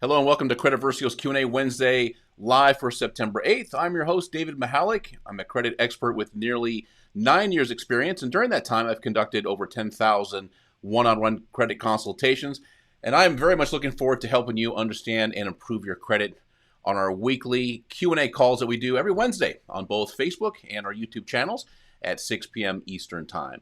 Hello and welcome to Credit Versio's Q&A Wednesday live for September 8th. I'm your host, David Michalek. I'm a credit expert with nearly 9 years experience, and during that time I've conducted over 10,000 one-on-one credit consultations, and I'm very much looking forward to helping you understand and improve your credit on our weekly Q&A calls that we do every Wednesday on both Facebook and our YouTube channels at 6 p.m. Eastern Time.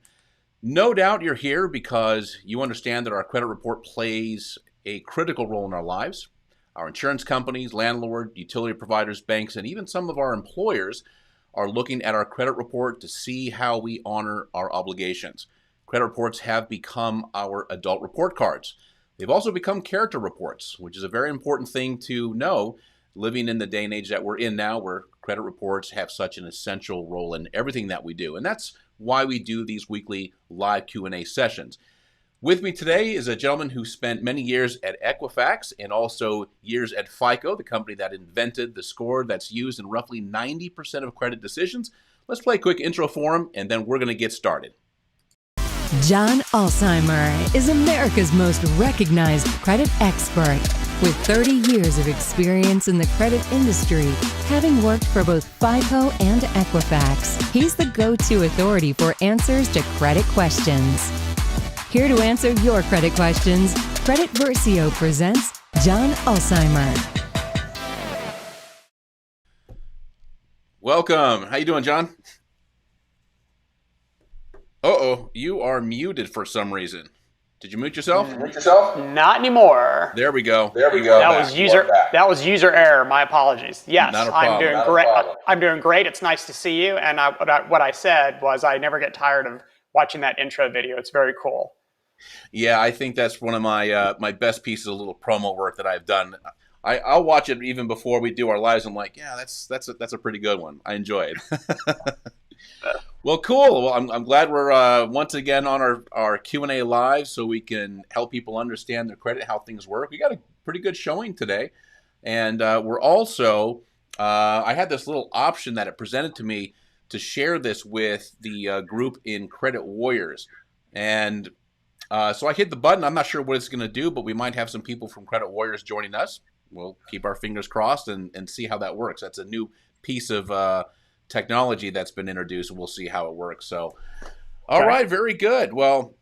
No doubt you're here because you understand that our credit report plays a critical role in our lives. Our insurance companies, landlord, utility providers, banks, and even some of our employers are looking at our credit report to see how we honor our obligations. Credit reports have become our adult report cards. They've also become character reports, which is a very important thing to know living in the day and age that we're in now, where credit reports have such an essential role in everything that we do. And that's why we do these weekly live Q&A sessions. With me today is a gentleman who spent many years at Equifax and also years at FICO, the company that invented the score that's used in roughly 90% of credit decisions. Let's play a quick intro for him, and then we're going to get started. John Ulzheimer is America's most recognized credit expert. With 30 years of experience in the credit industry, having worked for both FICO and Equifax, he's the go-to authority for answers to credit questions. Here to answer your credit questions, Credit Versio presents John Ulzheimer. Welcome. How you doing, John? Uh-oh, you are muted for some reason. Did you mute yourself? Not anymore. There we go. That was user error. My apologies. Yes, Not a problem. I'm doing great. I'm doing great. It's nice to see you. And what I said was I never get tired of watching that intro video. It's very cool. Yeah, I think that's one of my my best pieces of little promo work that I've done. I'll watch it even before we do our lives. I'm like, yeah, that's a pretty good one. I enjoy it. Well, cool. Well, I'm glad we're once again on our Q&A live so we can help people understand their credit, how things work. We got a pretty good showing today. And we're also, I had this little option that it presented to me to share this with the group in Credit Warriors. And so I hit the button. I'm not sure what it's going to do, but we might have some people from Credit Warriors joining us. We'll keep our fingers crossed and see how that works. That's a new piece of technology that's been introduced, and we'll see how it works. So, all right, very good. Well,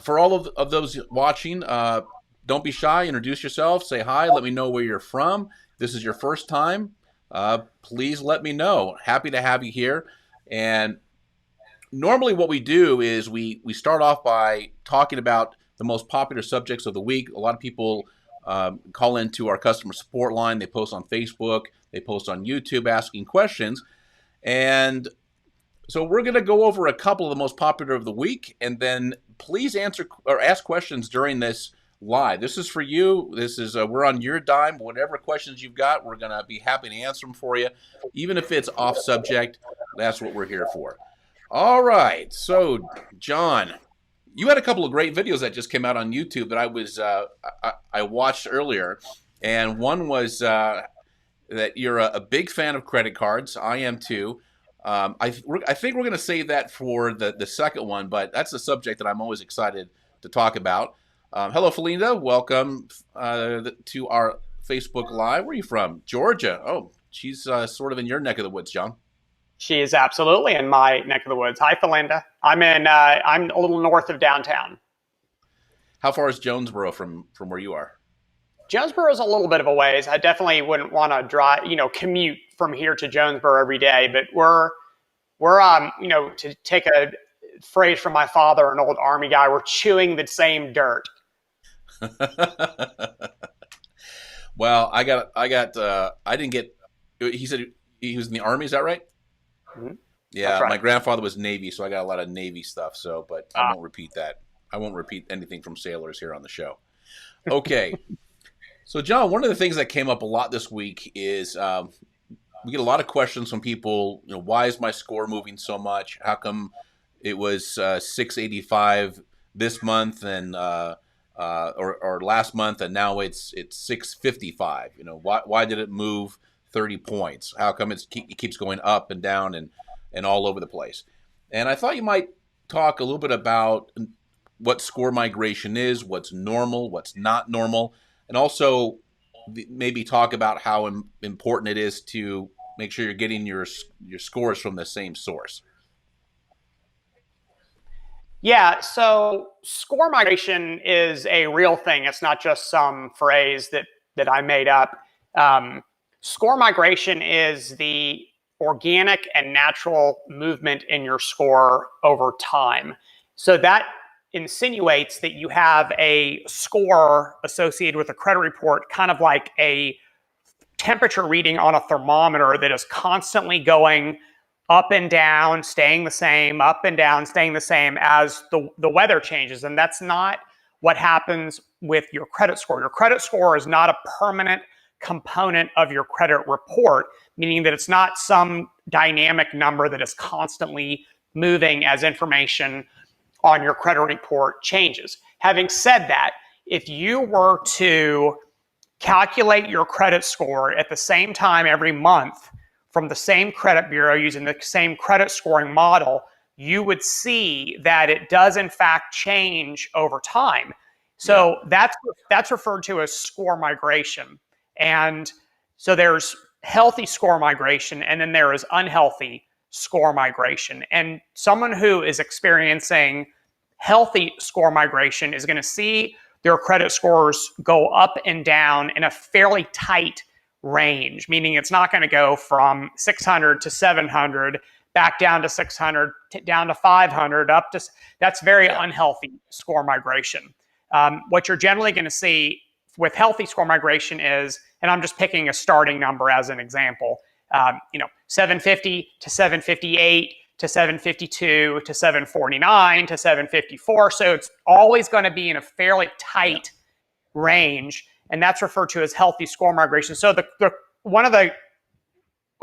for all of those watching, don't be shy. Introduce yourself. Say hi. Let me know where you're from. If this is your first time, please let me know. Happy to have you here. And normally what we do is we start off by talking about the most popular subjects of the week. A lot of people call into our customer support line. They post on Facebook. They post on YouTube asking questions. And so we're going to go over a couple of the most popular of the week, and then please answer or ask questions during this live. This is for you. This is we're on your dime. Whatever questions you've got, we're going to be happy to answer them for you. Even if it's off subject, that's what we're here for. All right. So, John, you had a couple of great videos that just came out on YouTube that I was I watched earlier, and one was that you're a big fan of credit cards. I am too. I think we're going to save that for the second one, but that's a subject that I'm always excited to talk about. Hello, Felinda. Welcome to our Facebook Live. Where are you from? Georgia. Oh, she's sort of in your neck of the woods, John. She is absolutely in my neck of the woods. Hi, Felinda. I'm a little north of downtown. How far is Jonesboro from where you are? Jonesboro is a little bit of a ways. I definitely wouldn't want to commute from here to Jonesboro every day. But we're to take a phrase from my father, an old Army guy, we're chewing the same dirt. Well, I didn't get. He said he was in the Army. Is that right? Mm-hmm. Yeah, right. My grandfather was Navy, so I got a lot of Navy stuff. So, but I won't repeat that. I won't repeat anything from sailors here on the show. Okay. So, John, one of the things that came up a lot this week is we get a lot of questions from people. Why is my score moving so much? How come it was 685 this month and or last month, and now it's 655? Why did it move 30 points? How come it keeps going up and down and all over the place? And I thought you might talk a little bit about what score migration is, what's normal, what's not normal, and also maybe talk about how important it is to make sure you're getting your scores from the same source. Yeah, so score migration is a real thing. It's not just some phrase that I made up. Score migration is the organic and natural movement in your score over time. So that insinuates that you have a score associated with a credit report, kind of like a temperature reading on a thermometer that is constantly going up and down, staying the same, up and down, staying the same as the weather changes. And that's not what happens with your credit score. Your credit score is not a permanent component of your credit report, meaning that it's not some dynamic number that is constantly moving as information on your credit report changes. Having said that, if you were to calculate your credit score at the same time every month from the same credit bureau using the same credit scoring model, you would see that it does in fact change over time. So that's referred to as score migration. And so there's healthy score migration, and then there is unhealthy score migration. And someone who is experiencing healthy score migration is going to see their credit scores go up and down in a fairly tight range, meaning it's not going to go from 600 to 700, back down to 600, down to 500, up to, that's very unhealthy score migration. What you're generally going to see with healthy score migration is, and I'm just picking a starting number as an example, 750 to 758 to 752 to 749 to 754. So it's always going to be in a fairly tight range, and that's referred to as healthy score migration. So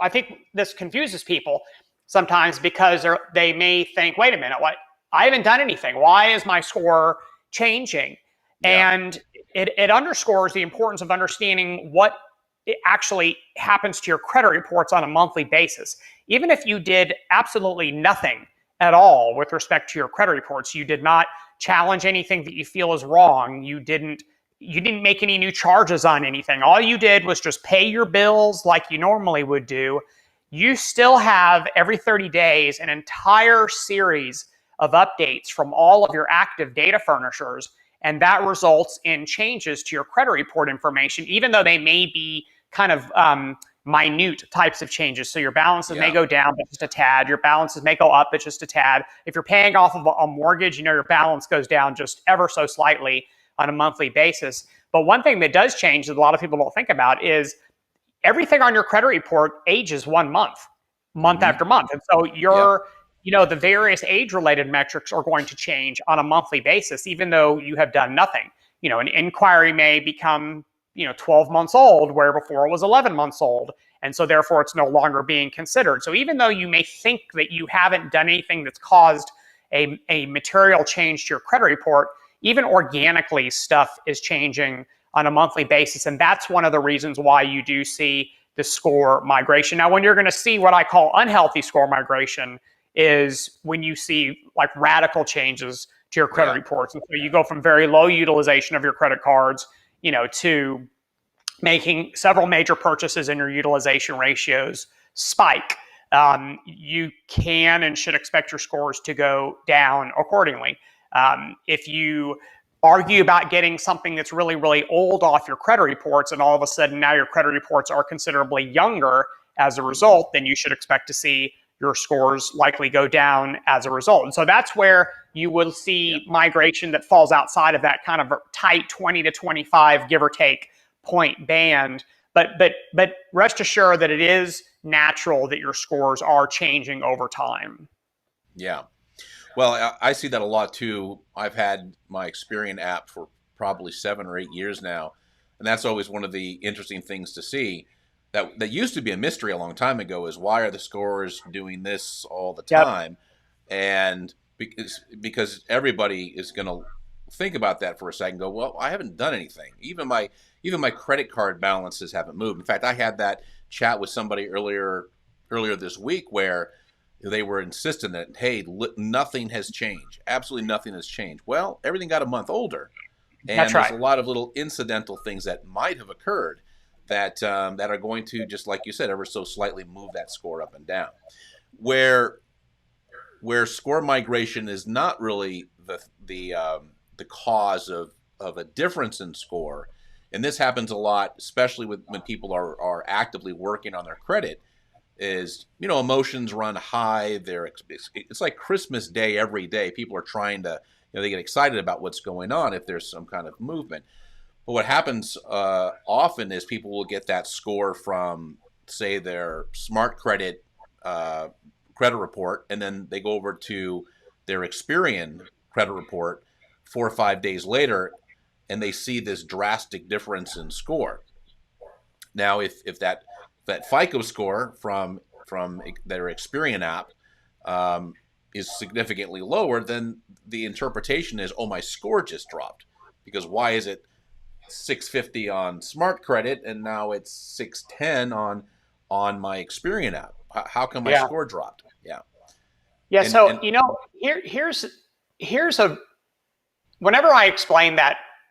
I think this confuses people sometimes because they may think, wait a minute, what? I haven't done anything. Why is my score changing? Yeah. And it underscores the importance of understanding what it actually happens to your credit reports on a monthly basis. Even if you did absolutely nothing at all with respect to your credit reports, you did not challenge anything that you feel is wrong, you didn't make any new charges on anything, all you did was just pay your bills like you normally would do, you still have every 30 days an entire series of updates from all of your active data furnishers, and that results in changes to your credit report information, even though they may be kind of minute types of changes. So your balances may go down, but just a tad. Your balances may go up, but just a tad. If you're paying off of a mortgage, your balance goes down just ever so slightly on a monthly basis. But one thing that does change that a lot of people don't think about is everything on your credit report ages 1 month, after month. And so the various age-related metrics are going to change on a monthly basis, even though you have done nothing. An inquiry may become 12 months old, where before it was 11 months old. And so therefore it's no longer being considered. So even though you may think that you haven't done anything that's caused a material change to your credit report, even organically stuff is changing on a monthly basis. And that's one of the reasons why you do see the score migration. Now, when you're going to see what I call unhealthy score migration is when you see like radical changes to your credit reports. And so you go from very low utilization of your credit cards to making several major purchases and your utilization ratios spike. You can and should expect your scores to go down accordingly. If you argue about getting something that's really, really old off your credit reports, and all of a sudden now your credit reports are considerably younger as a result, then you should expect to see your scores likely go down as a result. And so that's where you will see migration that falls outside of that kind of tight 20 to 25, give or take, point band. But rest assured that it is natural that your scores are changing over time. Yeah. Well, I see that a lot too. I've had my Experian app for probably 7 or 8 years now. And that's always one of the interesting things to see. That used to be a mystery a long time ago, is why are the scores doing this all the time? And because everybody is going to think about that for a second, go, well, I haven't done anything. Even my credit card balances haven't moved. In fact, I had that chat with somebody earlier this week where they were insistent that, hey, nothing has changed. Absolutely nothing has changed. Well, everything got a month older. And there's a lot of little incidental things that might have occurred. that are going to, just like you said, ever so slightly move that score up and down. Where score migration is not really the cause of a difference in score, and this happens a lot, especially when people are actively working on their credit, is, emotions run high. It's like Christmas Day every day. People are trying to, they get excited about what's going on if there's some kind of movement. But what happens often is people will get that score from, say, their smart credit credit report, and then they go over to their Experian credit report 4 or 5 days later, and they see this drastic difference in score. Now, if that FICO score from their Experian app is significantly lower, then the interpretation is, oh, my score just dropped. Because why is it 650 on smart credit and now it's 610 on my Experian app? How come my score dropped? Yeah. So here's a, whenever I explain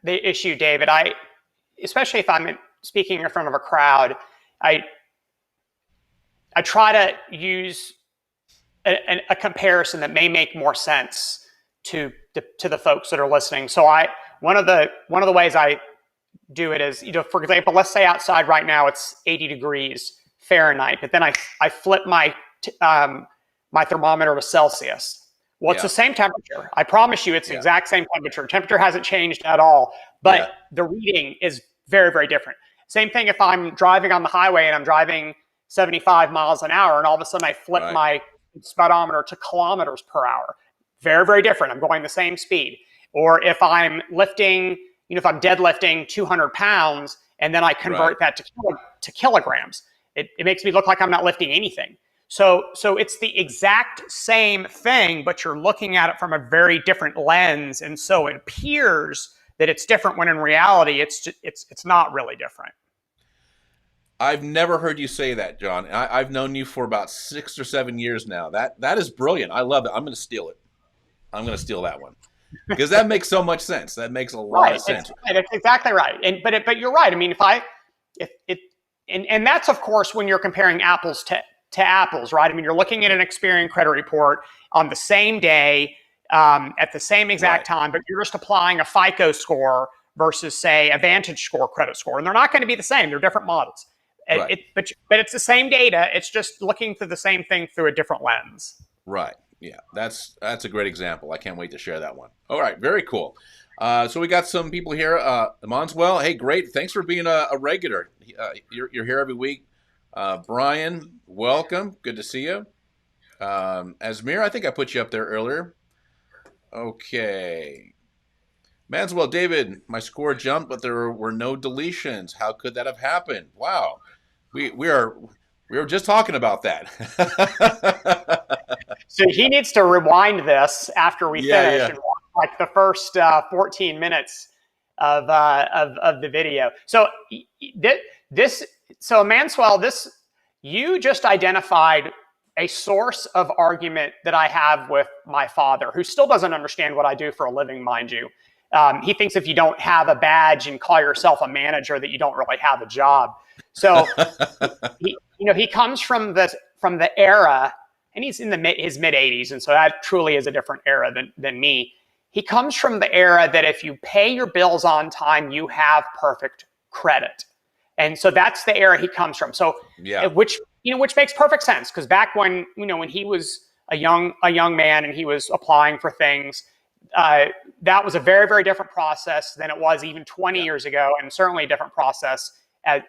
the issue, David, especially if I'm speaking in front of a crowd, I try to use a comparison that may make more sense to the folks that are listening. So one of the ways I do it is, for example, let's say outside right now it's 80 degrees Fahrenheit, but then I flip my thermometer to Celsius. Well, it's the same temperature. I promise you, it's the exact same temperature. Temperature hasn't changed at all, but the reading is very, very different. Same thing if I'm driving on the highway and I'm driving 75 miles an hour, and all of a sudden I flip my speedometer to kilometers per hour. Very, very different. I'm going the same speed. Or if I'm lifting, if I'm deadlifting 200 pounds and then I convert that to kilograms, it makes me look like I'm not lifting anything. So it's the exact same thing, but you're looking at it from a very different lens. And so it appears that it's different when in reality, it's not really different. I've never heard you say that, John. I've known you for about 6 or 7 years now. That is brilliant. I love it. I'm going to steal it. I'm going to steal that one because that makes so much sense. That makes a lot of sense. It's exactly right. But you're right. I mean, and that's of course when you're comparing apples to apples, right? I mean, you're looking at an Experian credit report on the same day, at the same exact time, but you're just applying a FICO score versus, say, a Vantage score credit score, and they're not going to be the same. They're different models. But it's the same data. It's just looking through the same thing through a different lens. Right. Yeah. That's a great example. I can't wait to share that one. All right. Very cool. So we got some people here. Monswell, hey, great. Thanks for being a regular. You're here every week. Brian, welcome. Good to see you. Asmir, I think I put you up there earlier. Okay. Manswell, David, my score jumped, but there were no deletions. How could that have happened? Wow. We were just talking about that. So he needs to rewind this after we finish and watch like the first 14 minutes of the video. So Manswell, you just identified a source of argument that I have with my father, who still doesn't understand what I do for a living, mind you. He thinks if you don't have a badge and call yourself a manager, that you don't really have a job. So he comes from the era, and he's in his mid 80s, and so that truly is a different era than me. He comes from the era that if you pay your bills on time, you have perfect credit. And so that's the era he comes from. So which makes perfect sense, because back when he was a young man and he was applying for things, that was a very, very different process than it was even 20 years ago, and certainly a different process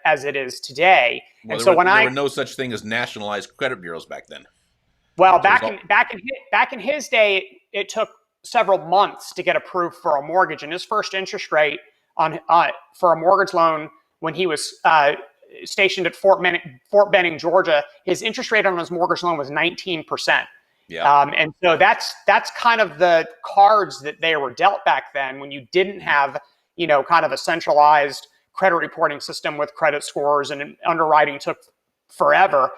as it is today. Well, there were no such thing as nationalized credit bureaus back then. Well, back in his day, it took several months to get approved for a mortgage, and his first interest rate for a mortgage loan when he was stationed at Fort Benning, Georgia, his interest rate on his mortgage loan was 19%. Yeah. And so that's kind of the cards that they were dealt back then, when you didn't have, kind of a centralized credit reporting system with credit scores, and underwriting took forever.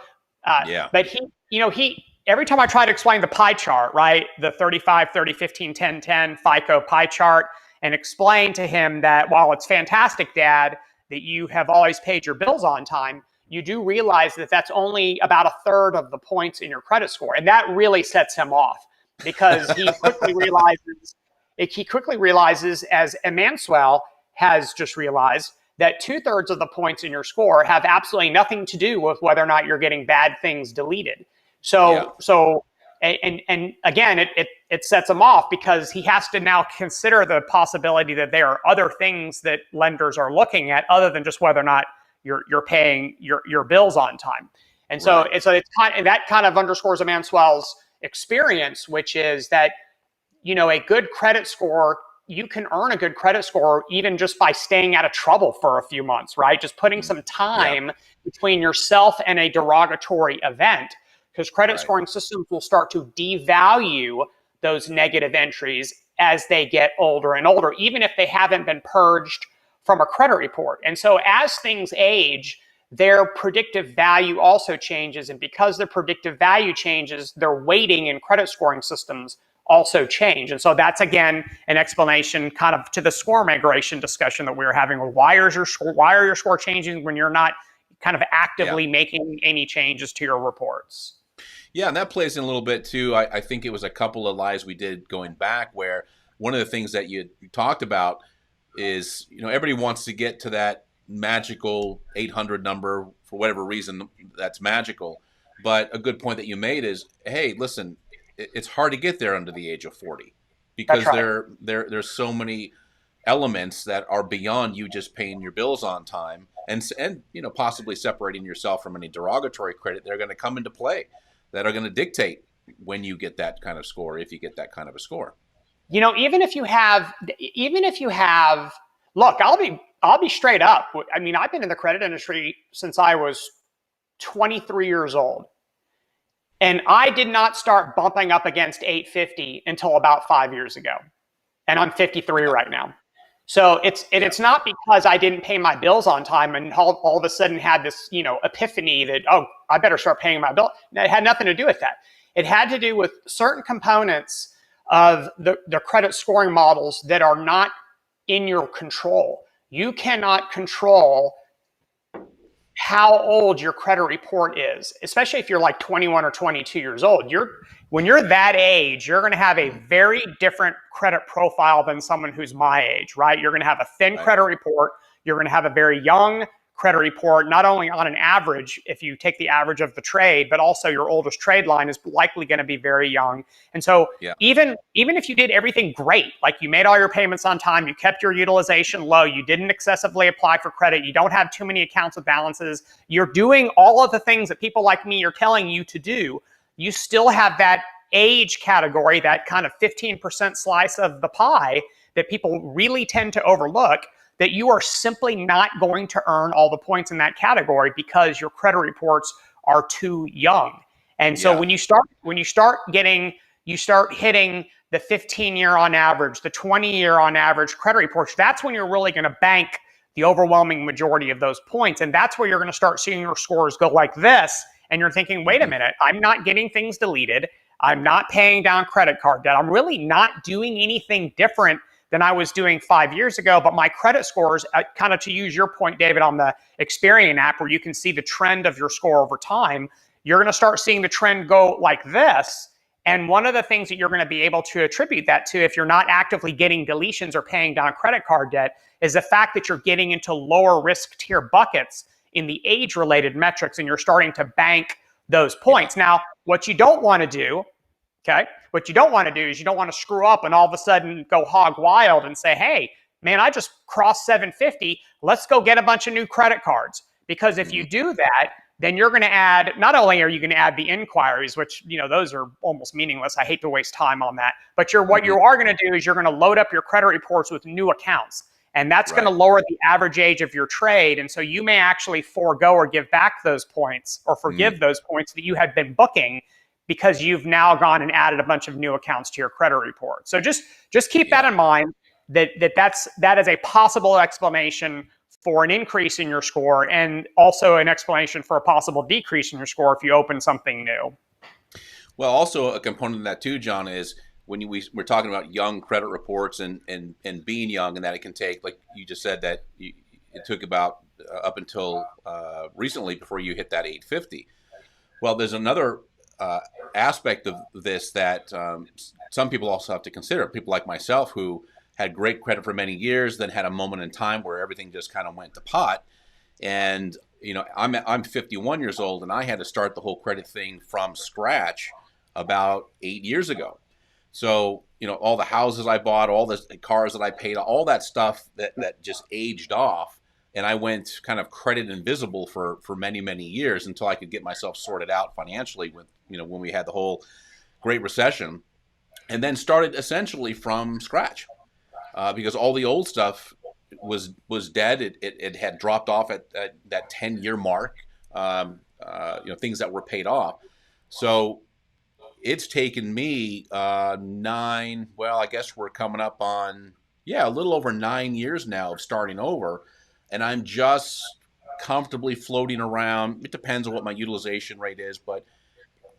But he every time I try to explain the pie chart, right, the 35, 30, 15, 10, 10 FICO pie chart, and explain to him that while it's fantastic, Dad, that you have always paid your bills on time, you do realize that that's only about a third of the points in your credit score. And that really sets him off because he quickly realizes, as Emanuel has just realized, that 2/3 of the points in your score have absolutely nothing to do with whether or not you're getting bad things deleted. And again, it sets him off because he has to now consider the possibility that there are other things that lenders are looking at other than just whether or not you're paying your bills on time. And so that kind of underscores Emanuel's experience, which is that, a good credit score, you can earn a good credit score even just by staying out of trouble for a few months, right? Just putting some time between yourself and a derogatory event, because credit scoring systems will start to devalue those negative entries as they get older and older, even if they haven't been purged from a credit report. And so as things age, their predictive value also changes. And because their predictive value changes, their weighting in credit scoring systems also change. And so that's, again, an explanation kind of to the score migration discussion that we were having. Why are your score changing when you're not kind of actively making any changes to your reports? Yeah, and that plays in a little bit too. I think it was a couple of lives we did going back where one of the things that you talked about is, everybody wants to get to that magical 800 number for whatever reason that's magical. But a good point that you made is, hey, listen, it's hard to get there under the age of 40 because there's so many elements that are beyond you just paying your bills on time and possibly separating yourself from any derogatory credit. They're going to come into play that are going to dictate when you get that kind of score, if you get that kind of a score. Even if you have, look, I'll be straight up. I mean, I've been in the credit industry since I was 23 years old. And I did not start bumping up against 850 until about 5 years ago. And I'm 53 right now. So it's not because I didn't pay my bills on time and all of a sudden had this, epiphany that, I better start paying my bill. It had nothing to do with that. It had to do with certain components of the credit scoring models that are not in your control. You cannot control how old your credit report is, especially if you're like 21 or 22 years old. When you're that age, you're going to have a very different credit profile than someone who's my age, right? You're going to have a thin credit report. You're going to have a very young credit report, not only on an average, if you take the average of the trade, but also your oldest trade line is likely going to be very young. And so even if you did everything great, like you made all your payments on time, you kept your utilization low, you didn't excessively apply for credit, you don't have too many accounts with balances, you're doing all of the things that people like me are telling you to do, you still have that age category, that kind of 15% slice of the pie that people really tend to overlook, that you are simply not going to earn all the points in that category because your credit reports are too young. And so when you start hitting the 15-year on average, the 20-year on average credit reports, that's when you're really going to bank the overwhelming majority of those points. And that's where you're going to start seeing your scores go like this. And you're thinking, wait a minute, I'm not getting things deleted. I'm not paying down credit card debt. I'm really not doing anything different than I was doing 5 years ago. But my credit scores, kind of to use your point, David, on the Experian app, where you can see the trend of your score over time, you're going to start seeing the trend go like this. And one of the things that you're going to be able to attribute that to, if you're not actively getting deletions or paying down credit card debt, is the fact that you're getting into lower risk tier buckets in the age-related metrics, and you're starting to bank those points. Now, what you don't want to do, what you don't want to do is you don't want to screw up and all of a sudden go hog wild and say, hey, man, I just crossed 750. Let's go get a bunch of new credit cards. Because if you do that, then you're going to add, not only are you going to add the inquiries, which, those are almost meaningless. I hate to waste time on that. But what you are going to do is you're going to load up your credit reports with new accounts. And that's going to lower the average age of your trade. And so you may actually forego or give back those points or forgive those points that you had been booking, because you've now gone and added a bunch of new accounts to your credit report. So just keep that in mind, that is a possible explanation for an increase in your score, and also an explanation for a possible decrease in your score if you open something new. Well, also a component of that too, John, is when we're talking about young credit reports and being young, and that it can take, like you just said, that it took about up until recently before you hit that 850. Well, there's another aspect of this that some people also have to consider. People like myself who had great credit for many years, then had a moment in time where everything just kind of went to pot. And I'm 51 years old, and I had to start the whole credit thing from scratch about 8 years ago. So all the houses I bought, all the cars that I paid, all that stuff that just aged off, and I went kind of credit invisible for many years until I could get myself sorted out financially with when we had the whole Great Recession, and then started essentially from scratch because all the old stuff was dead. It had dropped off at that 10-year mark. Things that were paid off. So it's taken me I guess we're coming up on a little over 9 years now of starting over, and I'm just comfortably floating around. It depends on what my utilization rate is, but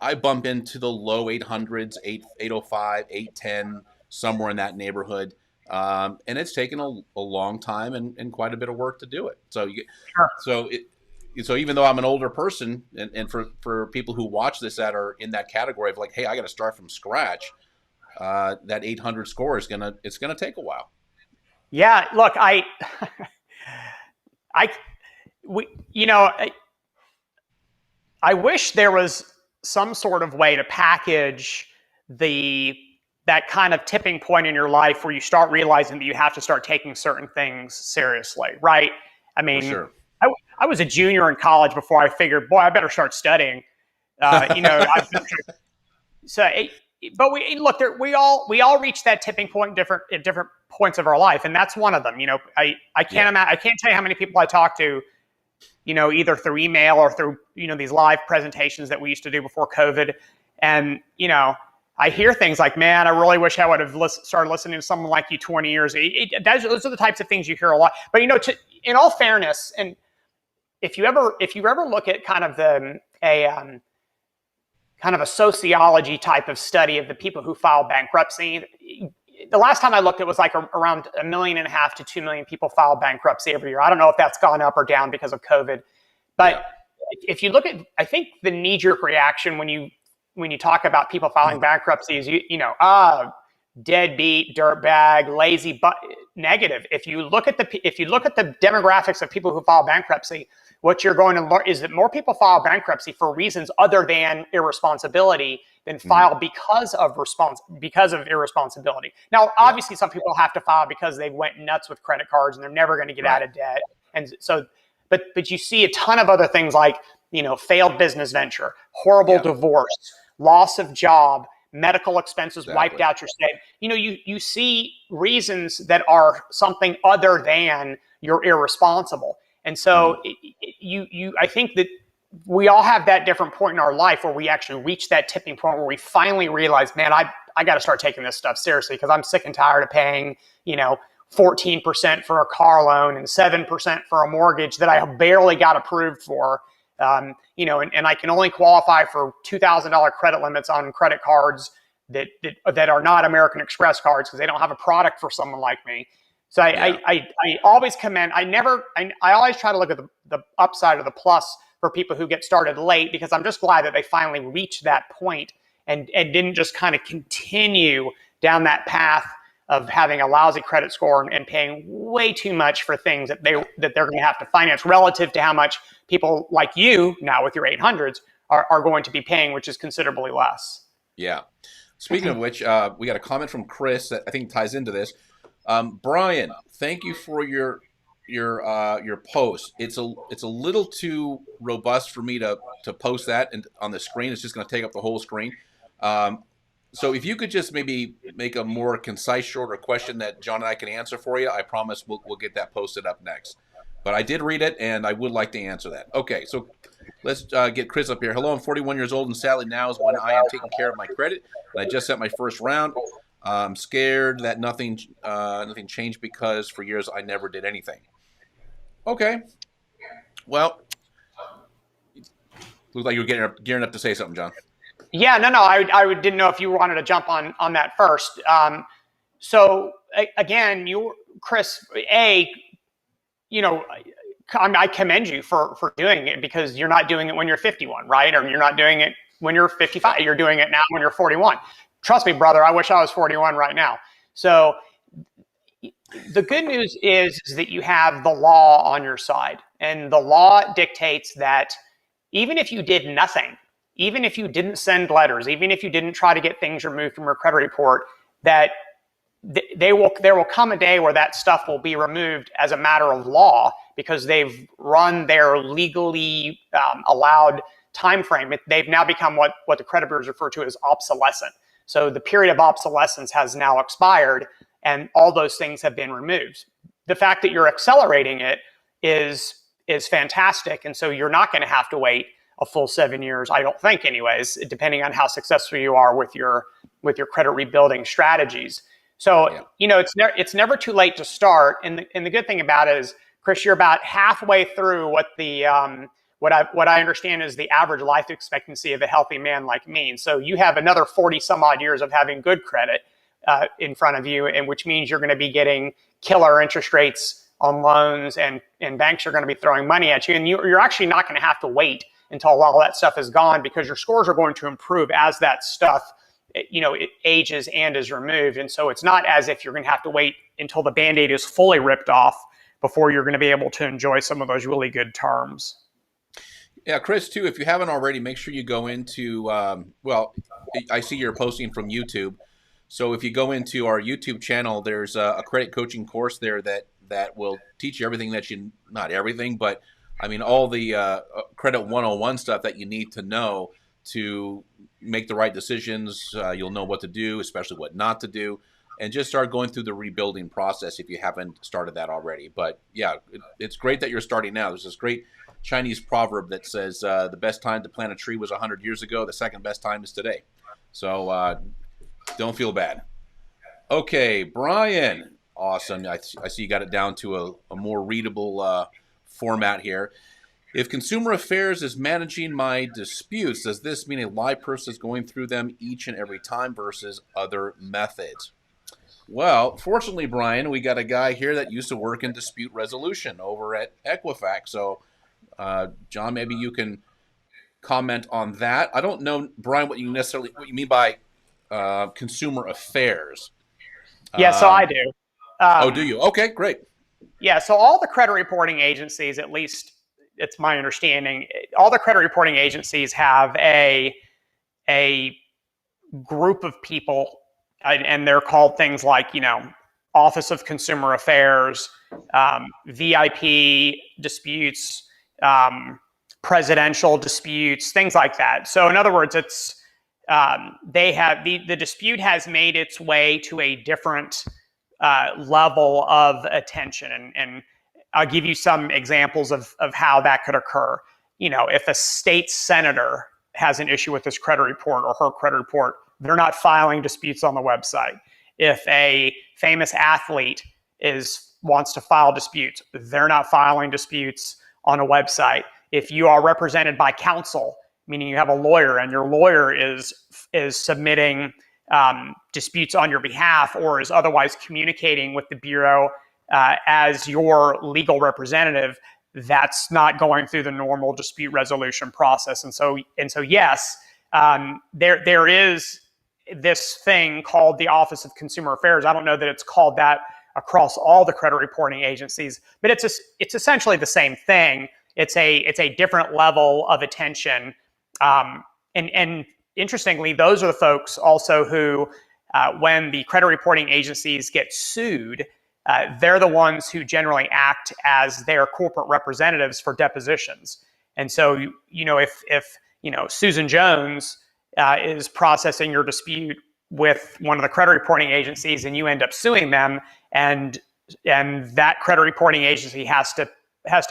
I bump into the low 800s, 805, 810, somewhere in that neighborhood. And it's taken a long time and quite a bit of work to do it. So, so even though I'm an older person, and for people who watch this that are in that category of like, hey, I got to start from scratch, that 800 score it's gonna take a while. Yeah, look, I wish there was some sort of way to package that kind of tipping point in your life where you start realizing that you have to start taking certain things seriously, right? I mean, sure. I was a junior in college before I figured, boy, I better start studying. But we all reach that tipping point at different points of our life, and that's one of them. I can't imagine. I can't tell you how many people I talk to, either through email or through these live presentations that we used to do before COVID, and I hear things like, man, I really wish I would have started listening to someone like you 20 years ago. Those are the types of things you hear a lot. But, in all fairness, and if you ever look at kind of a sociology type of study of the people who file bankruptcy, the last time I looked, it was like around 1.5 million to 2 million people file bankruptcy every year. I don't know if that's gone up or down because of COVID. But if you look at, I think the knee-jerk reaction when you talk about people filing bankruptcies, deadbeat, dirtbag, lazy, but negative. If you look at the demographics of people who file bankruptcy, what you're going to learn is that more people file bankruptcy for reasons other than irresponsibility than file because of irresponsibility. Now, obviously, some people have to file because they went nuts with credit cards and they're never going to get out of debt, and so, but you see a ton of other things like failed business venture, horrible divorce, loss of job, medical expenses wiped out your state. You see reasons that are something other than you're irresponsible. And so I think that we all have that different point in our life where we actually reach that tipping point where we finally realize, man, I got to start taking this stuff seriously because I'm sick and tired of paying, 14% for a car loan and 7% for a mortgage that I barely got approved for. And I can only qualify for $2,000 credit limits on credit cards that are not American Express cards because they don't have a product for someone like me. So I always commend. I always try to look at the upside of the plus for people who get started late, because I'm just glad that they finally reached that point and didn't just kind of continue down that path of having a lousy credit score and paying way too much for things that they're going to have to finance relative to how much people like you now with your 800s are going to be paying, which is considerably less. Yeah. Speaking of which, we got a comment from Chris that I think ties into this. Brian, thank you for your post. It's a little too robust for me to post that on the screen. It's just going to take up the whole screen. So if you could just maybe make a more concise, shorter question that John and I can answer for you, I promise we'll get that posted up next. But I did read it, and I would like to answer that. Okay, so let's get Chris up here. Hello, I'm 41 years old, and sadly now is when I am taking care of my credit. And I just set my first round. I'm scared that nothing changed because for years I never did anything. Okay. Well, looks like you were gearing up to say something, John. Yeah, no. I didn't know if you wanted to jump on that first. So again, Chris, I commend you for doing it, because you're not doing it when you're 51, right? Or you're not doing it when you're 55. You're doing it now when you're 41. Trust me, brother, I wish I was 41 right now. So the good news is that you have the law on your side, and the law dictates that even if you did nothing, even if you didn't send letters, even if you didn't try to get things removed from your credit report, that there will come a day where that stuff will be removed as a matter of law, because they've run their legally allowed time frame. They've now become what the credit bureaus refer to as obsolescent. So the period of obsolescence has now expired, and all those things have been removed. The fact that you're accelerating it is fantastic, and so you're not going to have to wait a full 7 years, I don't think, anyways, depending on how successful you are with your credit rebuilding strategies. So it's never too late to start, and the good thing about it is, Chris, you're about halfway through what I understand is the average life expectancy of a healthy man like me. And so you have another 40 some odd years of having good credit in front of you, and which means you're going to be getting killer interest rates on loans, and banks are going to be throwing money at you. And you're actually not going to have to wait until all that stuff is gone, because your scores are going to improve as that stuff it ages and is removed. And so it's not as if you're going to have to wait until the Band-Aid is fully ripped off before you're going to be able to enjoy some of those really good terms. Yeah, Chris, too, if you haven't already, make sure you go into, I see you're posting from YouTube. So if you go into our YouTube channel, there's a credit coaching course there that will teach you everything that not everything, but I mean, all the credit 101 stuff that you need to know to make the right decisions. You'll know what to do, especially what not to do, and just start going through the rebuilding process if you haven't started that already. But yeah, it's great that you're starting now. There's this great Chinese proverb that says the best time to plant a tree was 100 years ago. The second best time is today. So don't feel bad. Okay, Brian. Awesome. I see you got it down to a more readable format here. If consumer affairs is managing my disputes, does this mean a live person is going through them each and every time versus other methods? Well, fortunately, Brian, we got a guy here that used to work in dispute resolution over at Equifax. So, John, maybe you can comment on that. I don't know, Brian, what you mean by consumer affairs. Yeah, so I do. Do you? Okay, great. Yeah, so all the credit reporting agencies, at least it's my understanding, all the credit reporting agencies have a group of people, and they're called things like, Office of Consumer Affairs, VIP disputes, presidential disputes, things like that. So in other words, it's they have the dispute has made its way to a different level of attention, and I'll give you some examples of how that could occur. If a state senator has an issue with his credit report or her credit report, they're not filing disputes on the website. If a famous athlete wants to file disputes, they're not filing disputes on a website. If you are represented by counsel, meaning you have a lawyer and your lawyer is submitting disputes on your behalf, or is otherwise communicating with the Bureau as your legal representative, that's not going through the normal dispute resolution process. And so yes, there is this thing called the Office of Consumer Affairs. I don't know that it's called that across all the credit reporting agencies, but it's essentially the same thing. It's a different level of attention. And interestingly, those are the folks also who, when the credit reporting agencies get sued, they're the ones who generally act as their corporate representatives for depositions. And so, if Susan Jones is processing your dispute with one of the credit reporting agencies, and you end up suing them, and that credit reporting agency has to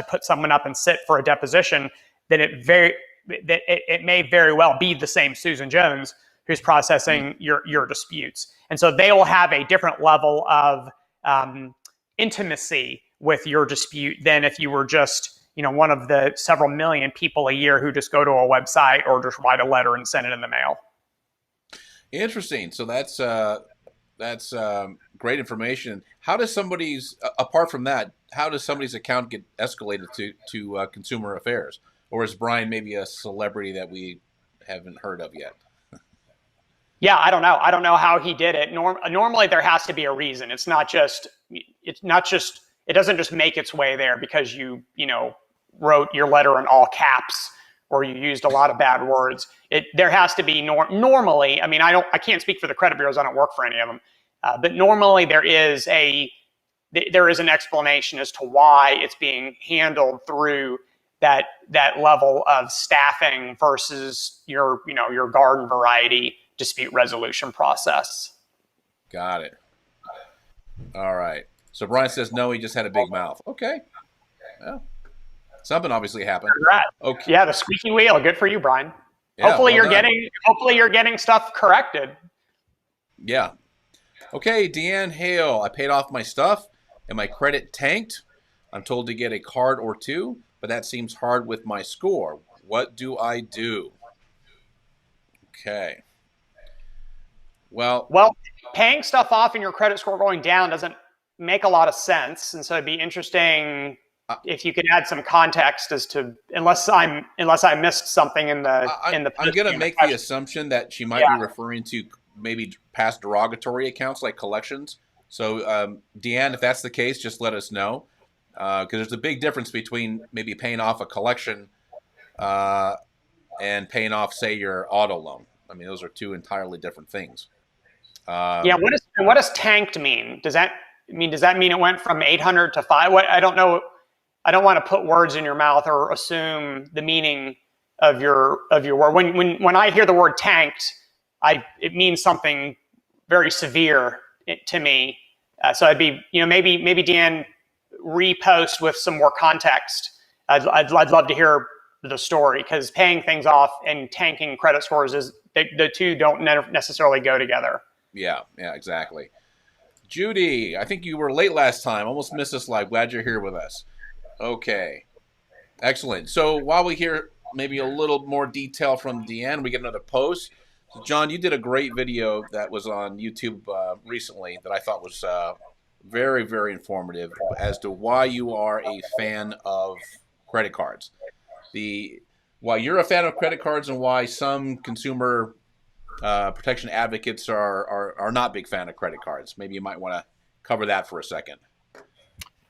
put someone up and sit for a deposition, then it may very well be the same Susan Jones who's processing your disputes. And so they will have a different level of intimacy with your dispute than if you were just, one of the several million people a year who just go to a website or just write a letter and send it in the mail. Interesting. So that's great information. How does apart from that, how does somebody's account get escalated to consumer affairs? Or is Brian maybe a celebrity that we haven't heard of yet? Yeah, I don't know. I don't know how he did it. Normally there has to be a reason. It doesn't just make its way there because you wrote your letter in all caps or you used a lot of bad words. There has to be normally, I mean, I can't speak for the credit bureaus. I don't work for any of them. But normally there is an explanation as to why it's being handled through that level of staffing versus your garden variety dispute resolution process. Got it. All right. So Brian says no, he just had a big mouth. Okay. Well, something obviously happened. Congrats. Okay. Yeah, the squeaky wheel. Good for you, Brian. Yeah, hopefully well you're getting stuff corrected. Yeah. Okay, Deanne Hale. I paid off my stuff and my credit tanked. I'm told to get a card or two, but that seems hard with my score. What do I do? Okay. Well, paying stuff off and your credit score going down doesn't make a lot of sense, and so it'd be interesting if you could add some context as to unless I missed something in the. I'm going to make the assumption that she might be referring to maybe past derogatory accounts like collections. So, Deanne, if that's the case, just let us know, because there's a big difference between maybe paying off a collection and paying off, say, your auto loan. I mean, those are two entirely different things. What does tanked mean? Does that mean it went from 800 to 5? What, I don't know. I don't want to put words in your mouth or assume the meaning of your word. When I hear the word tanked, it means something very severe to me. So I'd be, maybe Deanne repost with some more context. I'd love to hear the story, because paying things off and tanking credit scores the two don't necessarily go together. Yeah, exactly. Judy, I think you were late last time. Almost missed us live. Glad you're here with us. Okay. Excellent. So while we hear maybe a little more detail from Deanne, we get another post. So John, you did a great video that was on YouTube recently that I thought was very, very informative as to why you are a fan of credit cards. Why you're a fan of credit cards and why some consumer protection advocates are not big fan of credit cards. Maybe you might want to cover that for a second.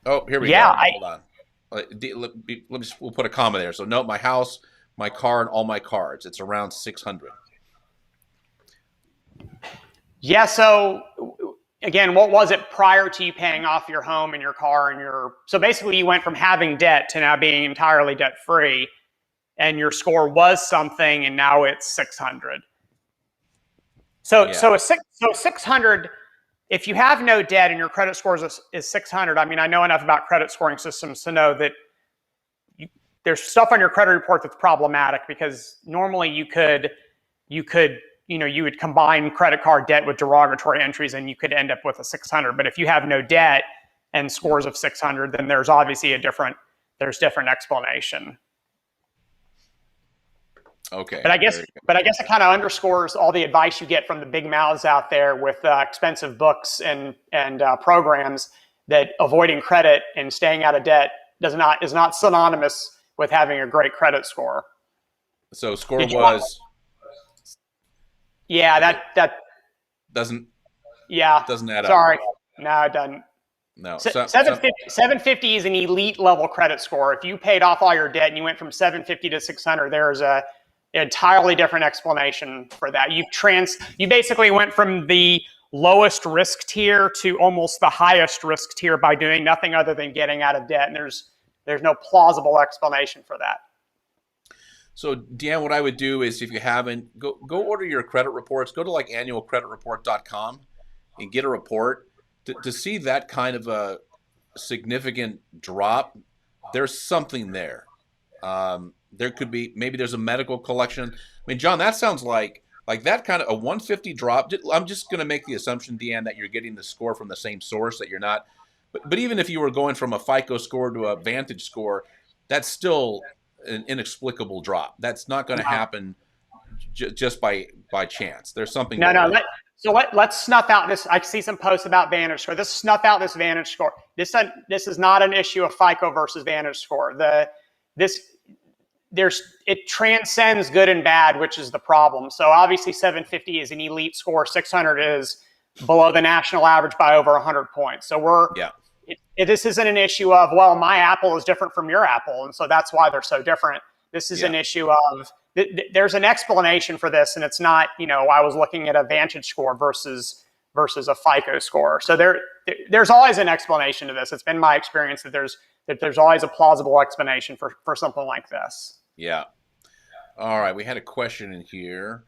Oh, here we go. Hold on. We'll put a comma there. So note my house, my car, and all my cards. It's around 600. Yeah. So again, what was it prior to you paying off your home and your car and so basically you went from having debt to now being entirely debt free, and your score was something and now it's 600. So 600, if you have no debt and your credit score is 600, I mean, I know enough about credit scoring systems to know that there's stuff on your credit report that's problematic, because normally you would combine credit card debt with derogatory entries and you could end up with a 600. But if you have no debt and scores of 600, then there's obviously different explanation. Okay. But I guess it kind of underscores all the advice you get from the big mouths out there with expensive books and programs, that avoiding credit and staying out of debt is not synonymous with having a great credit score. So score was. Yeah, that doesn't. Yeah. Doesn't add up. Sorry. No, it doesn't. No. 750 is an elite level credit score. If you paid off all your debt and you went from 750 to 600, there's an entirely different explanation for that. You basically went from the lowest risk tier to almost the highest risk tier by doing nothing other than getting out of debt. And there's no plausible explanation for that. So, Deanne, what I would do is, if you haven't, go order your credit reports. Go to like annualcreditreport.com and get a report. To see that kind of a significant drop, there's something there. There could be, maybe there's a medical collection. I mean, John, that sounds like that kind of a 150 drop. I'm just going to make the assumption, Deanne, that you're getting the score from the same source, that you're not. But even if you were going from a FICO score to a Vantage score, that's still an inexplicable drop. That's not going to happen just by chance. There's something. No. So let's snuff out this. I see some posts about Vantage Score. Let's snuff out this Vantage Score. This is not an issue of FICO versus Vantage Score. It transcends good and bad, which is the problem. So obviously 750 is an elite score. 600 is below the national average by over 100 points. So this isn't an issue of, well, my Apple is different from your Apple, and so that's why they're so different. This is an issue of, there's an explanation for this, and it's not, I was looking at a Vantage score versus a FICO score. So there's always an explanation to this. It's been my experience that there's always a plausible explanation for something like this. Yeah. All right. We had a question in here.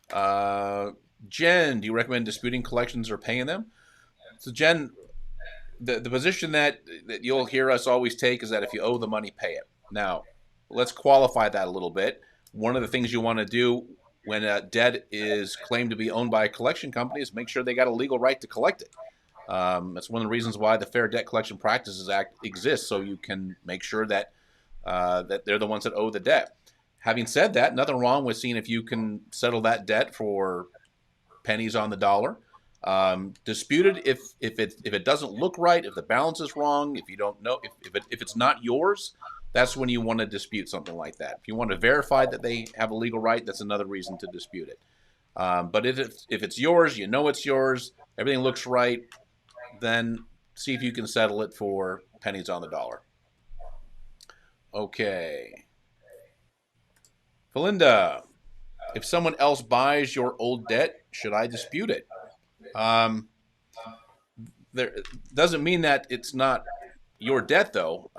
Jen, do you recommend disputing collections or paying them? So Jen, the position that you'll hear us always take is that if you owe the money, pay it. Now, let's qualify that a little bit. One of the things you want to do when a debt is claimed to be owned by a collection company is make sure they got a legal right to collect it. That's one of the reasons why the Fair Debt Collection Practices Act exists, so you can make sure that that they're the ones that owe the debt. Having said that, nothing wrong with seeing if you can settle that debt for pennies on the dollar. Disputed if it doesn't look right, if the balance is wrong, if you don't know, if it's not yours, that's when you want to dispute something like that. If you want to verify that they have a legal right, that's another reason to dispute it. But if it's yours, it's yours, everything looks right, then see if you can settle it for pennies on the dollar. Okay. Belinda, if someone else buys your old debt, should I dispute it? There doesn't mean that it's not your debt, though.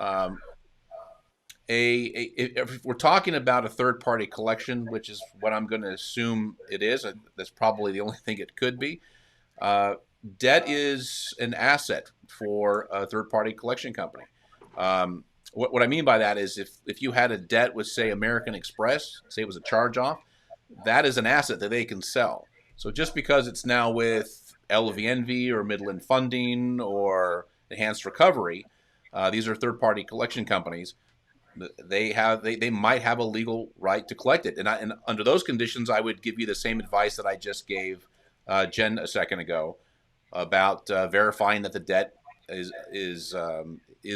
If we're talking about a third-party collection, which is what I'm going to assume it is, that's probably the only thing it could be. Debt is an asset for a third-party collection company. What I mean by that is if you had a debt with, say, American Express, say it was a charge-off, that is an asset that they can sell. So just because it's now with LVNV or Midland Funding or Enhanced Recovery, these are third-party collection companies. They might have a legal right to collect it, and under those conditions, I would give you the same advice that I just gave Jen a second ago about verifying that the debt is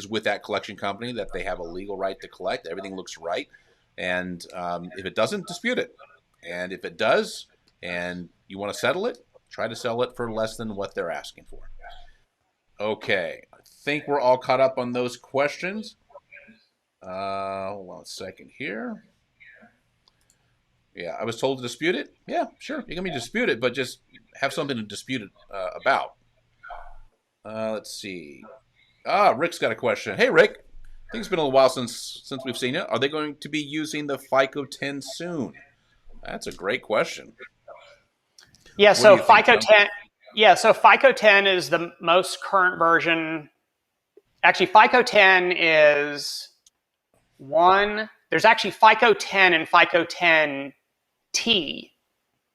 with that collection company, that they have a legal right to collect. Everything looks right, and if it doesn't, dispute it. And if it does, and you want to settle it, try to sell it for less than what they're asking for. Okay, I think we're all caught up on those questions. Hold on a second here. Yeah, I was told to dispute it. Yeah, sure, you can dispute it, but just have something to dispute it about. Let's see. Rick's got a question. Hey, Rick. I think it's been a little while since we've seen it. Are they going to be using the FICO 10 soon? That's a great question. Yeah, so FICO 10. Yeah, so FICO 10 is the most current version. Actually, FICO 10 is one. There's actually FICO 10 and FICO 10T.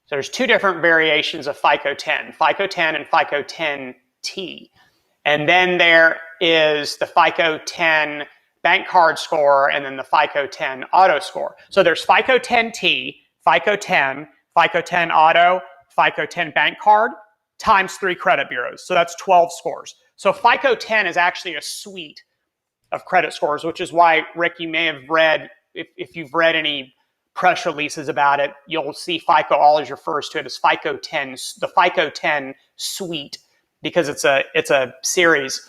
So there's two different variations of FICO 10, FICO 10 and FICO 10T. And then there is the FICO 10 bank card score and then the FICO 10 auto score. So there's FICO 10T, FICO 10, FICO 10 auto, FICO 10 bank card, times 3 credit bureaus. So that's 12 scores. So FICO 10 is actually a suite of credit scores, which is why, Rick, you may have read, if you've read any press releases about it, you'll see FICO always refers to it as FICO 10, the FICO 10 suite, because it's a series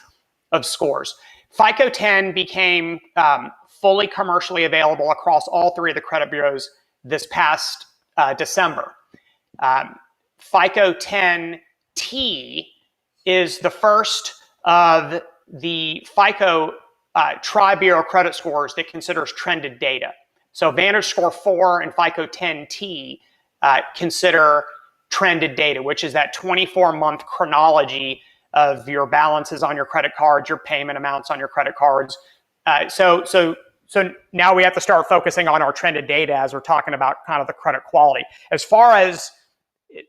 of scores. FICO 10 became fully commercially available across all 3 of the credit bureaus this past December. FICO 10T is the first of the FICO tri-bureau credit scores that considers trended data. So Vantage Score 4 and FICO 10T consider trended data, which is that 24-month chronology of your balances on your credit cards, your payment amounts on your credit cards. So now we have to start focusing on our trended data as we're talking about kind of the credit quality. As far as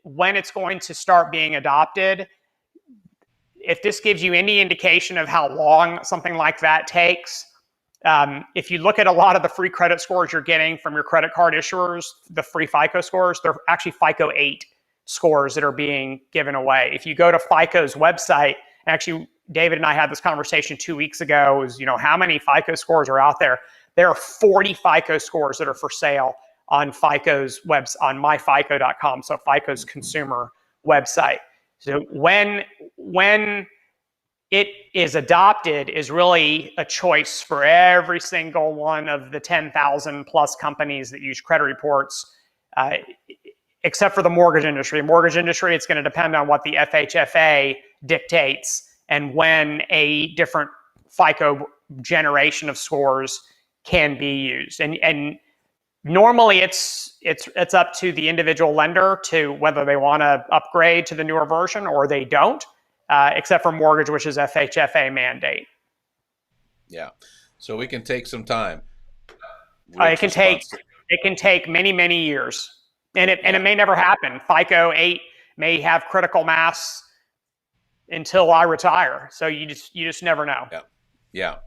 when it's going to start being adopted, if this gives you any indication of how long something like that takes, if you look at a lot of the free credit scores you're getting from your credit card issuers, the free FICO scores, they're actually FICO 8 scores that are being given away. If you go to FICO's website, actually, David and I had this conversation 2 weeks ago, was, how many FICO scores are out there? There are 40 FICO scores that are for sale on FICO's on myfico.com, so FICO's consumer website. So when it is adopted is really a choice for every single one of the 10,000 plus companies that use credit reports, except for the mortgage industry. Mortgage industry, it's going to depend on what the FHFA dictates and when a different FICO generation of scores can be used. And normally it's up to the individual lender to whether they want to upgrade to the newer version or they don't, except for mortgage, which is FHFA mandate. Yeah. So we can take some time. It can take many, many years. And it may never happen. FICO 8 may have critical mass until I retire. So you just never know. Yeah.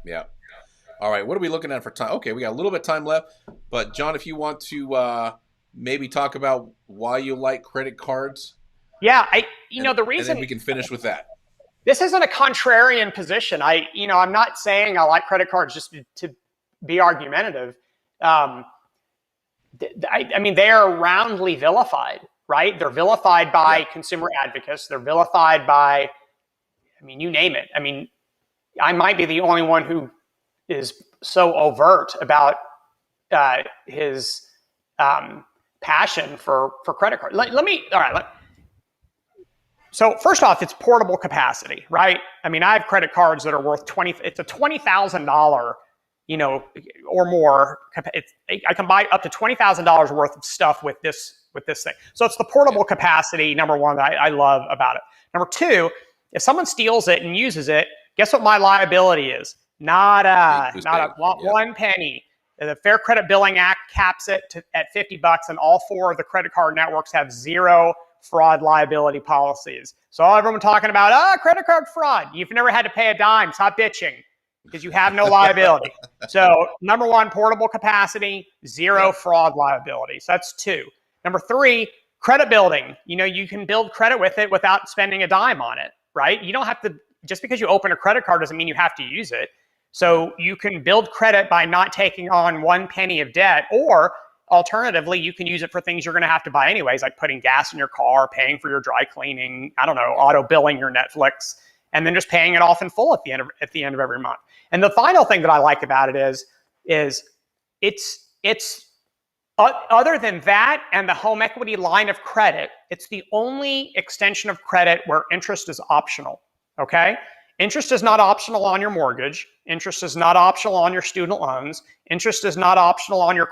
All right. What are we looking at for time? Okay, we got a little bit of time left. But John, if you want to maybe talk about why you like credit cards. Yeah, the reason. And then we can finish with that. This isn't a contrarian position. I'm not saying I like credit cards just to be argumentative. They are roundly vilified, right? They're vilified by consumer advocates. They're vilified by, you name it. I might be the only one who is so overt about his passion for credit cards. So first off, it's portable capacity, right? I have credit cards that are worth it's a $20,000, or more. I can buy up to $20,000 worth of stuff with this thing. So it's the portable capacity, number one, that I love about it. Number two, if someone steals it and uses it, guess what my liability is? Not one penny. The Fair Credit Billing Act caps it at $50, and all four of the credit card networks have zero fraud liability policies. So everyone talking about, credit card fraud. You've never had to pay a dime. Stop bitching, because you have no liability. So number one, portable capacity, zero fraud liability. So that's two. Number three, credit building. You can build credit with it without spending a dime on it, right? You don't have to, just because you open a credit card doesn't mean you have to use it. So you can build credit by not taking on one penny of debt, or alternatively, you can use it for things you're going to have to buy anyways, like putting gas in your car, paying for your dry cleaning, auto billing your Netflix, and then just paying it off in full at the end of every month. And the final thing that I like about it is it's other than that and the home equity line of credit, it's the only extension of credit where interest is optional. Okay? Interest is not optional on your mortgage. Interest is not optional on your student loans. Interest is not optional on your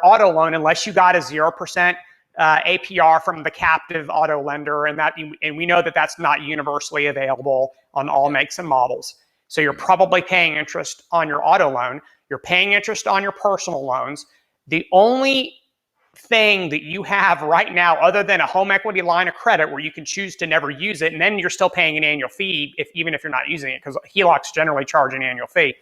auto loan unless you got a 0% APR from the captive auto lender, and we know that that's not universally available on all makes and models. So you're probably paying interest on your auto loan. You're paying interest on your personal loans. The only thing that you have right now, other than a home equity line of credit where you can choose to never use it, and then you're still paying an annual fee even if you're not using it, because HELOCs generally charge an annual fee,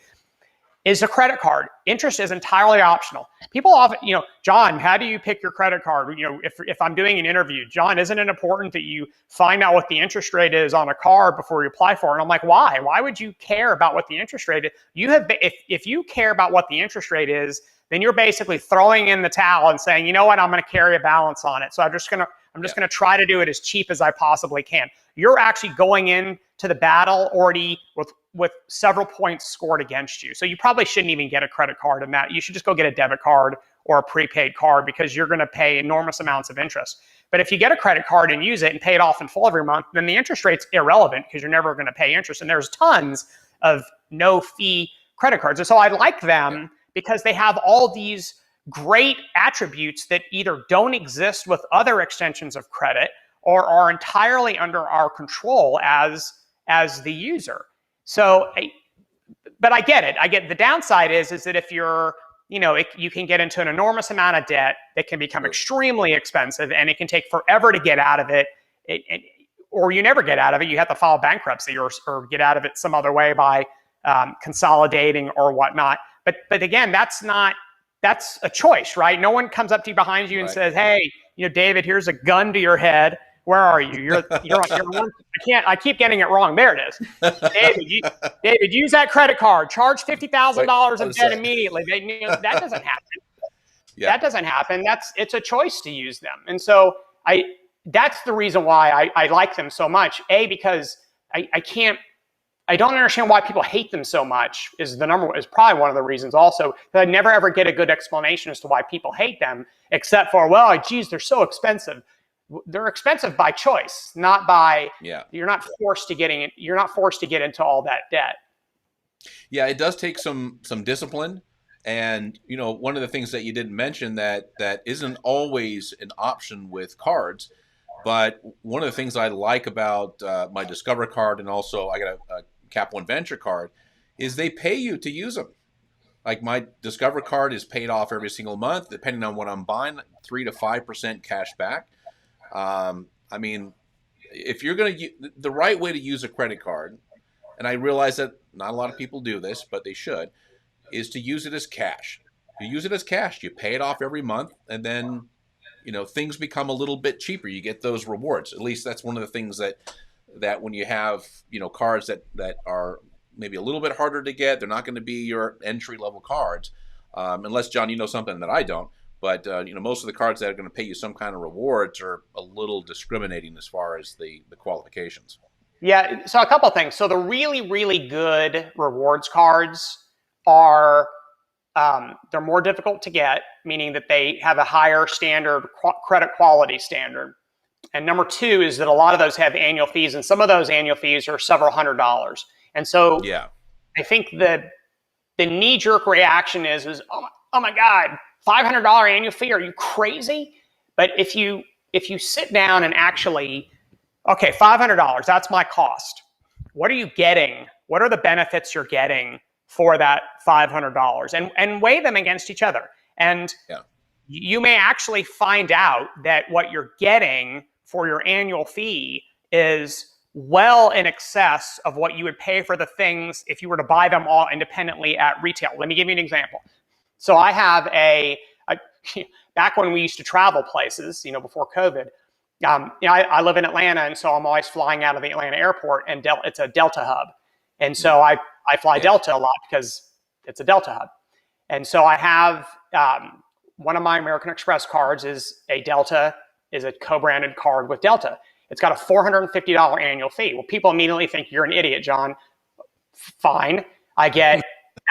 is a credit card. Interest is entirely optional. People often, John, how do you pick your credit card? If I'm doing an interview, John, isn't it important that you find out what the interest rate is on a card before you apply for it? And I'm like, why? Why would you care about what the interest rate is? If you care about what the interest rate is, then you're basically throwing in the towel and saying, you know what, I'm going to carry a balance on it. So I'm just going to try to do it as cheap as I possibly can. You're actually going into the battle already with several points scored against you. So you probably shouldn't even get a credit card in that. You should just go get a debit card or a prepaid card, because you're going to pay enormous amounts of interest. But if you get a credit card and use it and pay it off in full every month, then the interest rate's irrelevant, because you're never going to pay interest. And there's tons of no fee credit cards. And so I like them because they have all these great attributes that either don't exist with other extensions of credit or are entirely under our control as the user. So, but I get it. I get the downside is that if you're, you can get into an enormous amount of debt that can become extremely expensive, and it can take forever to get out of it, or you never get out of it. You have to file bankruptcy or get out of it some other way by consolidating or whatnot. But again, that's a choice, right? No one comes up to you behind you and says, hey, David, here's a gun to your head. Where are you? You're one. I keep getting it wrong. There it is. David, use that credit card. Charge $50,000 of debt immediately. That doesn't happen. Yeah. That doesn't happen. It's a choice to use them. And so that's the reason why I like them so much. Because I don't understand why people hate them so much is probably one of the reasons also. I never ever get a good explanation as to why people hate them, except for, well, geez, they're so expensive. They're expensive by choice, not by, you're not forced to get into all that debt. Yeah, it does take some discipline. And, one of the things that you didn't mention that isn't always an option with cards, but one of the things I like about my Discover card, and also I got a Capital One Venture card, is they pay you to use them. Like my Discover card is paid off every single month, depending on what I'm buying, 3 to 5% cash back. I mean, if you're going to, the right way to use a credit card, and I realize that not a lot of people do this, but they should, is to use it as cash. You use it as cash. You pay it off every month, and then, things become a little bit cheaper. You get those rewards. At least that's one of the things that when you have, cards that are maybe a little bit harder to get, they're not going to be your entry-level cards, unless, John, you know something that I don't. But, most of the cards that are going to pay you some kind of rewards are a little discriminating as far as the qualifications. Yeah, so a couple of things. So the really, really good rewards cards are, they're more difficult to get, meaning that they have a higher standard, credit quality standard. And number two is that a lot of those have annual fees, and some of those annual fees are several $100s. And so I think the knee-jerk reaction is oh my God, $500 annual fee? Are you crazy? But if you sit down and actually, okay, $500, that's my cost. What are you getting? What are the benefits you're getting for that $500? And weigh them against each other. And you may actually find out that what you're getting for your annual fee is well in excess of what you would pay for the things if you were to buy them all independently at retail. Let me give you an example. So I have back when we used to travel places, before COVID, I live in Atlanta, and so I'm always flying out of the Atlanta airport, and it's a Delta hub. And so I fly Delta a lot because it's a Delta hub. And so I have one of my American Express cards is a co-branded card with Delta. It's got a $450 annual fee. Well, people immediately think you're an idiot, John. Fine. I get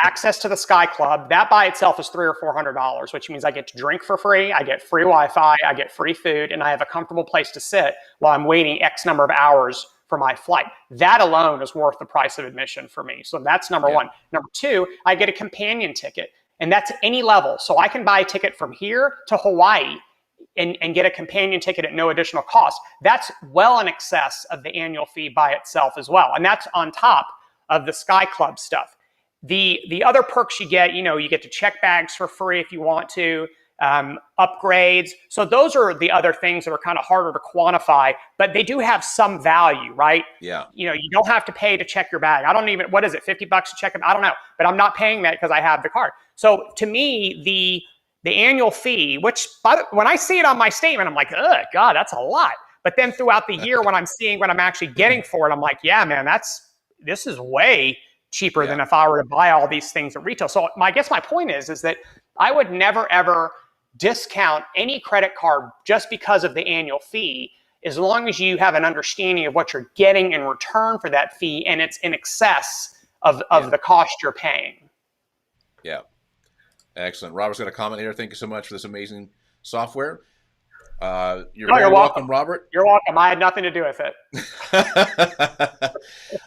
access to the Sky Club. That by itself is $300 or $400, which means I get to drink for free. I get free Wi-Fi. I get free food, and I have a comfortable place to sit while I'm waiting X number of hours for my flight. That alone is worth the price of admission for me. So that's number one. Number two, I get a companion ticket, and that's any level. So I can buy a ticket from here to Hawaii and get a companion ticket at no additional cost. That's well in excess of the annual fee by itself as well. And that's on top of the Sky Club stuff. The other perks you get, you get to check bags for free if you want to, upgrades. So those are the other things that are kind of harder to quantify, but they do have some value, right? Yeah. You don't have to pay to check your bag. what is it, $50 to check it? I don't know, but I'm not paying that because I have the card. So to me, the annual fee, which when I see it on my statement, I'm like, oh God, that's a lot. But then throughout the year, when I'm seeing what I'm actually getting for it, I'm like, yeah, man, this is way cheaper than if I were to buy all these things at retail. So I guess my point is that I would never, ever discount any credit card just because of the annual fee, as long as you have an understanding of what you're getting in return for that fee and it's in excess of the cost you're paying. Yeah. Excellent. Robert's got a comment here. Thank you so much for this amazing software. You're welcome, Robert. You're welcome. I had nothing to do with it.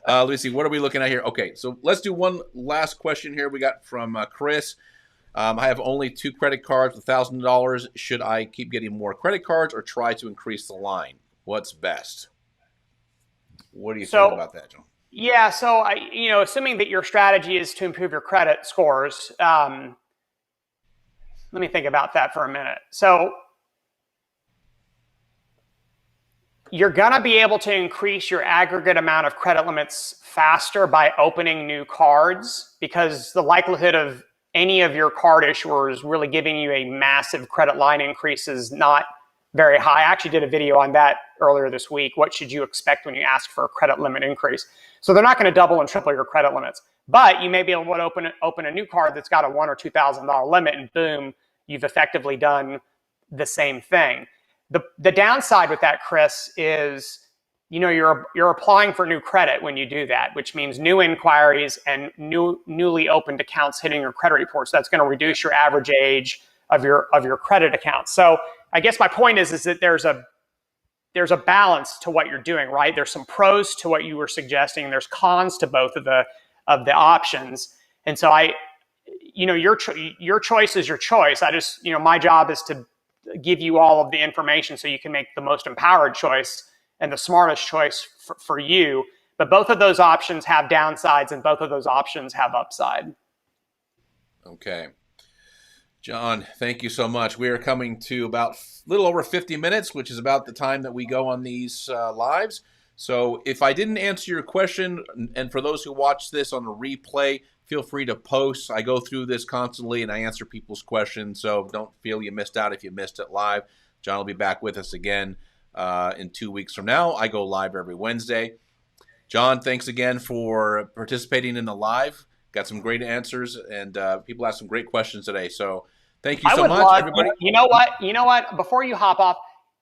Let me see. What are we looking at here? Okay, so let's do one last question here. We got from Chris. I have only 2 credit cards with $1,000. Should I keep getting more credit cards or try to increase the line? What's best? What do you think about that, John? Yeah, so assuming that your strategy is to improve your credit scores, let me think about that for a minute. So you're going to be able to increase your aggregate amount of credit limits faster by opening new cards, because the likelihood of any of your card issuers really giving you a massive credit line increase is not very high. I actually did a video on that earlier this week. What should you expect when you ask for a credit limit increase? So they're not going to double and triple your credit limits, but you may be able to open a new card that's got a $1,000 or $2,000 limit, and boom, you've effectively done the same thing. The downside with that, Chris, is you're applying for new credit when you do that, which means new inquiries and newly opened accounts hitting your credit reports. That's going to reduce your average age of your credit account. So I guess my point is that there's a balance to what you're doing, right? There's some pros to what you were suggesting. There's cons to both of the options. And so your choice is your choice. I just, my job is to give you all of the information so you can make the most empowered choice and the smartest choice for you. But both of those options have downsides and both of those options have upside. Okay. John, thank you so much. We are coming to about a little over 50 minutes, which is about the time that we go on these lives. So if I didn't answer your question, and for those who watch this on a replay, feel free to post. I go through this constantly and I answer people's questions, so don't feel you missed out if you missed it live. John will be back with us again in 2 weeks from now. I go live every Wednesday. John, thanks again for participating in the live. Got some great answers, and people asked some great questions today. So thank you so much, everybody. You know what? Before you hop off,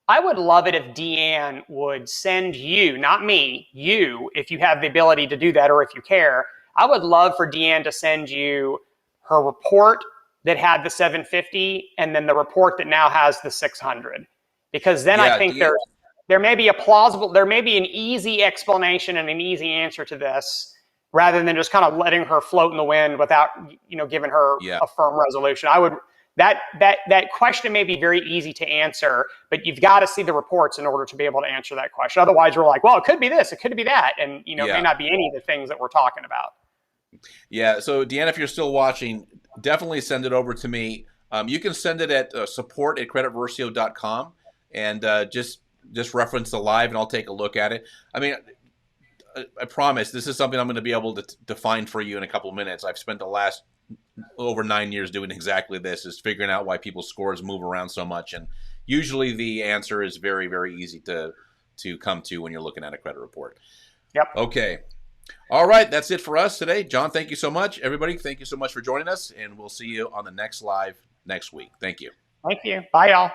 I would love it if Deanne would send you, not me, you, if you have the ability to do that or if you care. I would love for Deanne to send you her report that had the 750 and then the report that now has the 600. Because then I think there may be an easy explanation and an easy answer to this, rather than just kind of letting her float in the wind without, giving her a firm resolution. That question may be very easy to answer, but you've got to see the reports in order to be able to answer that question. Otherwise, we're like, well, it could be this, it could be that, and it may not be any of the things that we're talking about. Yeah. So Deanna, if you're still watching, definitely send it over to me. You can send it at support@creditversio.com. And just reference the live, and I'll take a look at it. I mean, I promise this is something I'm going to be able to define for you in a couple of minutes. I've spent the last over 9 years doing exactly this, is figuring out why people's scores move around so much. And usually the answer is very, very easy to come to when you're looking at a credit report. Yep. Okay. All right. That's it for us today. John, thank you so much. Everybody, thank you so much for joining us, and we'll see you on the next live next week. Thank you. Thank you. Bye, y'all.